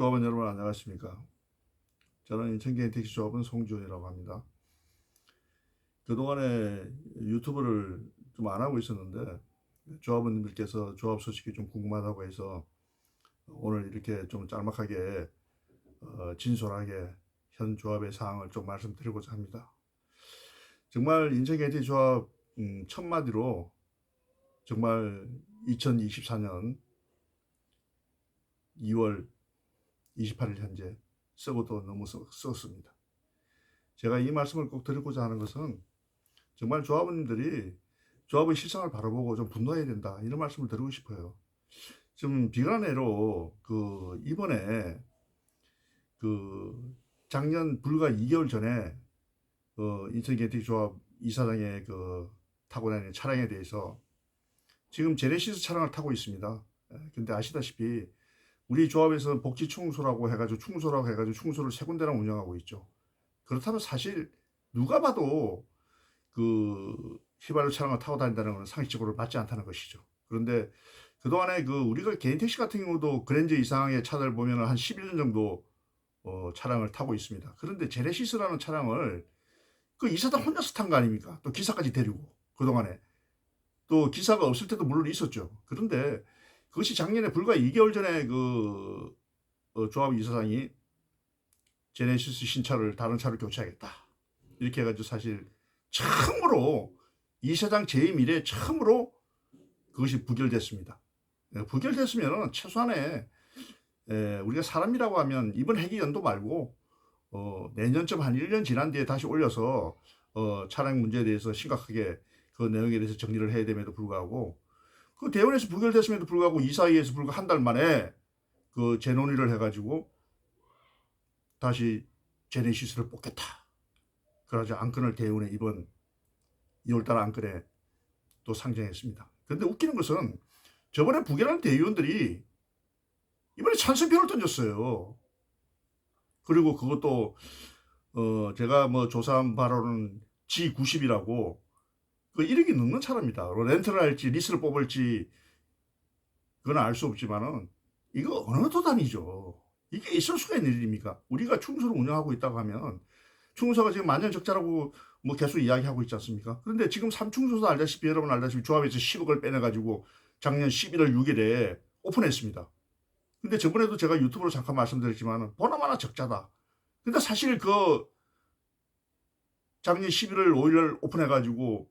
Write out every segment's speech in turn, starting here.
조합원 여러분 안녕하십니까? 저는 인천개인 택시조합원 송지훈이라고 합니다. 그동안에 유튜브를 좀 안 하고 있었는데 조합원님들께서 조합 소식이 좀 궁금하다고 해서 오늘 이렇게 좀 짤막하게 진솔하게 현 조합의 상황을 좀 말씀드리고자 합니다. 정말 인천개인 택시조합 첫마디로 정말 2024년 2월 28일 현재 썩어도 너무 썩었습니다. 제가 이 말씀을 꼭 드리고자 하는 것은 정말 조합원님들이 조합의 실상을 바라보고 좀 분노해야 된다, 이런 말씀을 드리고 싶어요. 좀 비관해로 이번에 작년 불과 2개월 전에 인천개인택시조합 이사장의 타고 다니는 차량에 대해서 지금 제네시스 차량을 타고 있습니다. 근데 아시다시피 우리 조합에서는 복지충소라고 해가지고 충소를 세 군데랑 운영하고 있죠. 그렇다면 사실 누가 봐도 휘발유 차량을 타고 다닌다는 것은 상식적으로 맞지 않다는 것이죠. 그런데 그동안에 우리가 개인 택시 같은 경우도 그랜저 이상의 차들 보면 한 11년 정도 차량을 타고 있습니다. 그런데 제네시스라는 차량을 이사장 혼자서 탄 거 아닙니까? 또 기사까지 데리고 그동안에 또 기사가 없을 때도 물론 있었죠. 그런데 그것이 작년에 불과 2개월 전에 조합 이사장이 제네시스 신차를 다른 차로 교체하겠다, 이렇게 해가지고 사실 처음으로 이사장 재임 이래 처음으로 그것이 부결됐습니다. 부결됐으면 최소한의 우리가 사람이라고 하면 이번 회기 연도 말고 내년쯤 한 1년 지난 뒤에 다시 올려서 차량 문제에 대해서 심각하게 그 내용에 대해서 정리를 해야 됨에도 불구하고 대원에서 부결됐음에도 불구하고 이사회에서 불과 한 달 만에 재논의를 해가지고 다시 제네시스를 뽑겠다, 그래가지고 안건을 대원에 이번 2월달 안건에 또 상정했습니다. 그런데 웃기는 것은 저번에 부결한 대의원들이 이번에 찬성표를 던졌어요. 그리고 그것도 제가 조사한 바로는 G90이라고 1억이 넘는 차랍니다. 렌트를 할지 리스를 뽑을지 그건 알 수 없지만은 이거 어느 도단이죠. 이게 있을 수가 있는 일입니까? 우리가 충소를 운영하고 있다고 하면 충소가 지금 만년적자라고 계속 이야기하고 있지 않습니까? 그런데 지금 삼충소도 여러분 알다시피 조합에서 10억을 빼내가지고 작년 11월 6일에 오픈했습니다. 근데 저번에도 제가 유튜브로 잠깐 말씀드렸지만 보나마나 적자다. 근데 사실 작년 11월 5일 오픈해가지고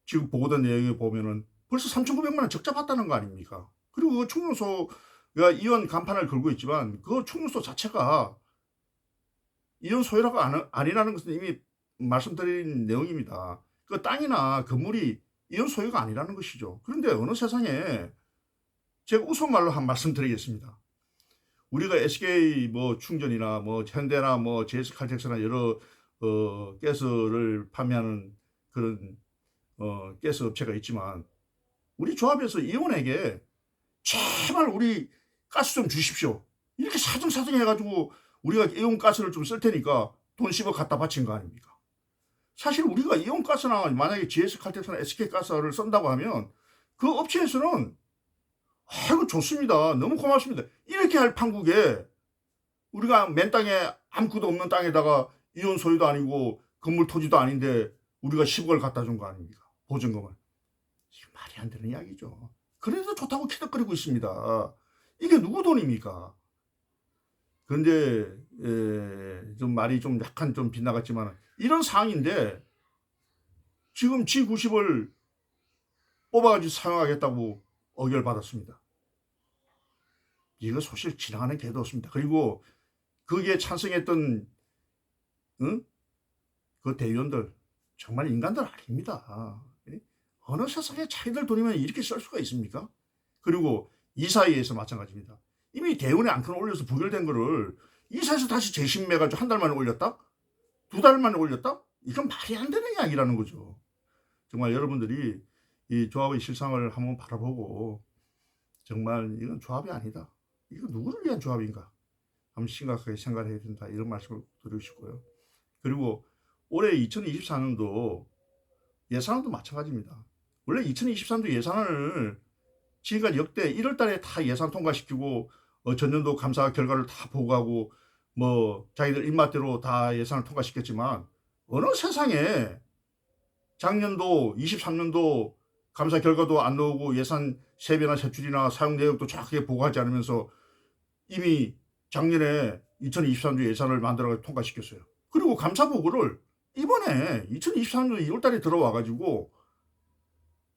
지금 보고된 내용에 보면은 벌써 3,900만 원 적자 봤다는 거 아닙니까? 그리고 그 충무소가 이원 간판을 걸고 있지만 그 충무소 자체가 이원 소유라가 아니라는 것은 이미 말씀드린 내용입니다. 그 땅이나 건물이 이원 소유가 아니라는 것이죠. 그런데 어느 세상에, 제가 우스운말로 한 말씀 드리겠습니다. 우리가 SK 충전이나 현대나 JS칼텍스나 여러 가스를 판매하는 그런 가스 업체가 있지만 우리 조합에서 이원에게 제발 우리 가스 좀 주십시오, 이렇게 사정사정 해가지고 우리가 이온 가스를 좀 쓸 테니까 돈 10억 갖다 바친 거 아닙니까? 사실 우리가 이온 가스나 만약에 GS칼텍스나 SK가스를 쓴다고 하면 그 업체에서는 아이고 좋습니다, 너무 고맙습니다, 이렇게 할 판국에 우리가 맨 땅에 아무것도 없는 땅에다가 이온 소유도 아니고 건물 토지도 아닌데 우리가 10억을 갖다 준 거 아닙니까? 보증금을. 이게 말이 안 되는 이야기죠. 그래서 좋다고 키득거리고 있습니다. 이게 누구 돈입니까? 그런데 좀 말이 좀 약간 좀 빗나갔지만 이런 상황인데 지금 G90을 뽑아가지고 사용하겠다고 의결받았습니다. 이거 사실 지나가는 개도 없습니다. 그리고 거기에 찬성했던 그 대의원들 정말 인간들 아닙니다. 어느 세상에 자기들 돈이면 이렇게 쓸 수가 있습니까? 그리고 이사회에서 마찬가지입니다. 이미 대원에 안건을 올려서 부결된 거를 이사에서 다시 재심해가지고 한 달 만에 올렸다? 2달 만에 올렸다? 이건 말이 안 되는 이야기라는 거죠. 정말 여러분들이 이 조합의 실상을 한번 바라보고 정말 이건 조합이 아니다, 이거 누구를 위한 조합인가 한번 심각하게 생각해야 된다, 이런 말씀을 드리고 싶고요. 그리고 올해 2024년도 예산도 마찬가지입니다. 원래 2023년도 예산을 지금까지 역대 1월 달에 다 예산 통과시키고 전년도 감사 결과를 다 보고하고 뭐 자기들 입맛대로 다 예산을 통과시켰지만 어느 세상에 작년도 23년도 감사 결과도 안 나오고 예산 세배나 세출이나 사용 내역도 정확하게 보고하지 않으면서 이미 작년에 2023년 예산을 만들어 통과시켰어요. 그리고 감사 보고를 이번에 2023년 2월 달에 들어와 가지고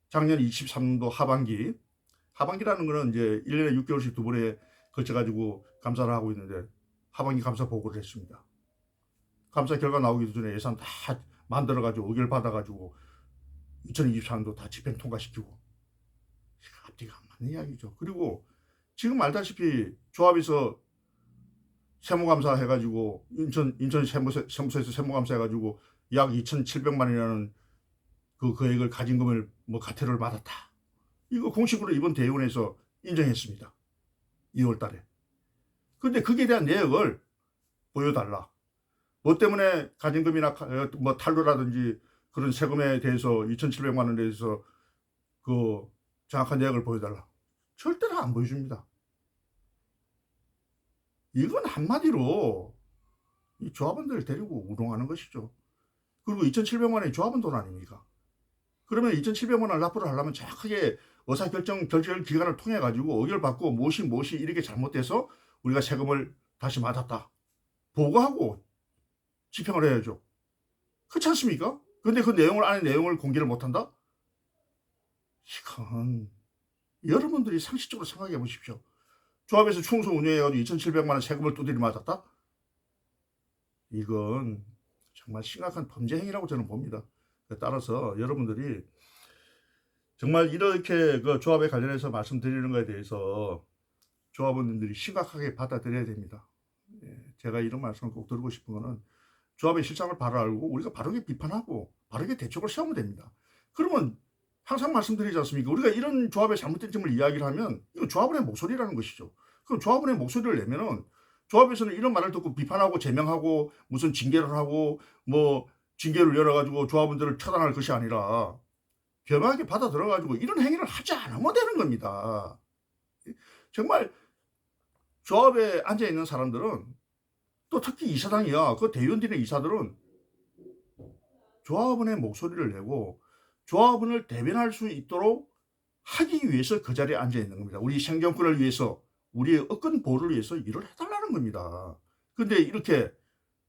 작년 23년도 하반기라는 거는 이제 1년에 6개월씩 두 번에 걸쳐 가지고 감사를 하고 있는데 하반기 감사 보고를 했습니다. 감사 결과 나오기도 전에 예산 다 만들어 가지고 의결 받아 가지고 2023년도 다 집행 통과시키고 앞뒤가 안 맞는 이야기죠. 그리고 지금 알다시피 조합에서 세무감사 해가지고 인천 세무서에서 세무감사 해가지고 약 2,700만 원이라는 그 금액을 가진금을 뭐 과태료를 받았다. 이거 공식으로 이번 대의원에서 인정했습니다. 2월 달에. 근데 거기에 대한 내역을 보여달라. 뭐 때문에 가진금이나 뭐 탈루라든지 그런 세금에 대해서 2,700만 원에 대해서 그 정확한 내역을 보여달라. 절대로 안 보여줍니다. 이건 한마디로 이 조합원들을 데리고 우롱하는 것이죠. 그리고 2,700만 원이 조합원 돈 아닙니까? 그러면 2,700만 원을 납부를 하려면 정확하게 의사결정 결정 기관을 통해 가지고 의결받고 무엇이 이렇게 잘못돼서 우리가 세금을 다시 맞았다. 보고하고 집행을 해야죠. 그렇지 않습니까? 근데 그 안에 내용을 공개를 못한다? 이건 여러분들이 상식적으로 생각해 보십시오. 조합에서 충성 운영해가지고 2,700만 원 세금을 두드려 맞았다? 이건 정말 심각한 범죄 행위라고 저는 봅니다. 따라서 여러분들이 정말 이렇게 그 조합에 관련해서 말씀드리는 것에 대해서 조합원들이 심각하게 받아들여야 됩니다. 제가 이런 말씀을 꼭 드리고 싶은 거는 조합의 실상을 바로 알고 우리가 바르게 비판하고 바르게 대책을 세우면 됩니다. 그러면 항상 말씀드리지 않습니까? 우리가 이런 조합의 잘못된 점을 이야기를 하면 이거 조합원의 목소리라는 것이죠. 그럼 조합원의 목소리를 내면은 조합에서는 이런 말을 듣고 비판하고 제명하고 무슨 징계를 하고 뭐 징계를 열어가지고 조합원들을 처단할 것이 아니라 겸허하게 받아 들어가지고 이런 행위를 하지 않으면 되는 겁니다. 정말 조합에 앉아있는 사람들은 또 특히 이사장이야. 그 대의원들의 이사들은 조합원의 목소리를 내고 조합원을 대변할 수 있도록 하기 위해서 그 자리에 앉아있는 겁니다. 우리 생존권을 위해서 우리의 업권 보호를 위해서 일을 해달라는 겁니다. 근데 이렇게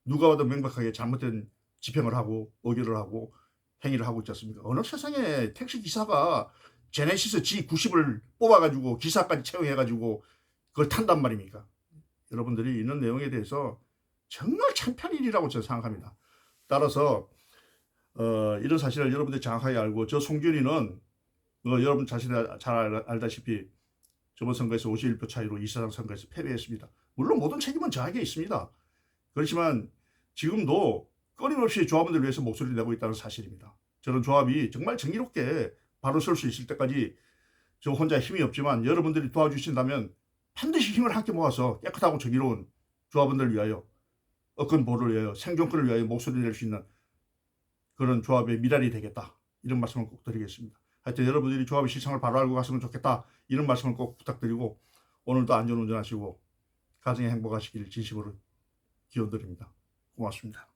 누가 와도 명백하게 잘못된 집행을 하고 의결을 하고 행위를 하고 있지 않습니까? 어느 세상에 택시기사가 제네시스 G90을 뽑아가지고 기사까지 채용해가지고 그걸 탄단 말입니까? 여러분들이 이런 내용에 대해서 정말 창피한 일이라고 저는 생각합니다. 따라서 이런 사실을 여러분들이 정확하게 알고 저 송균이는 여러분 자신이 잘 알다시피 저번 선거에서 51표 차이로 이사장 선거에서 패배했습니다. 물론 모든 책임은 저에게 있습니다. 그렇지만 지금도 끊임없이 조합원들을 위해서 목소리를 내고 있다는 사실입니다. 저는 조합이 정말 정의롭게 바로 설 수 있을 때까지 저 혼자 힘이 없지만 여러분들이 도와주신다면 반드시 힘을 함께 모아서 깨끗하고 정의로운 조합원들을 위하여 업권 보호를 위하여 생존권을 위하여 목소리를 낼 수 있는 그런 조합의 미랄이 되겠다. 이런 말씀을 꼭 드리겠습니다. 하여튼 여러분들이 조합의 실상을 바로 알고 갔으면 좋겠다. 이런 말씀을 꼭 부탁드리고 오늘도 안전운전하시고 가정에 행복하시길 진심으로 기원드립니다. 고맙습니다.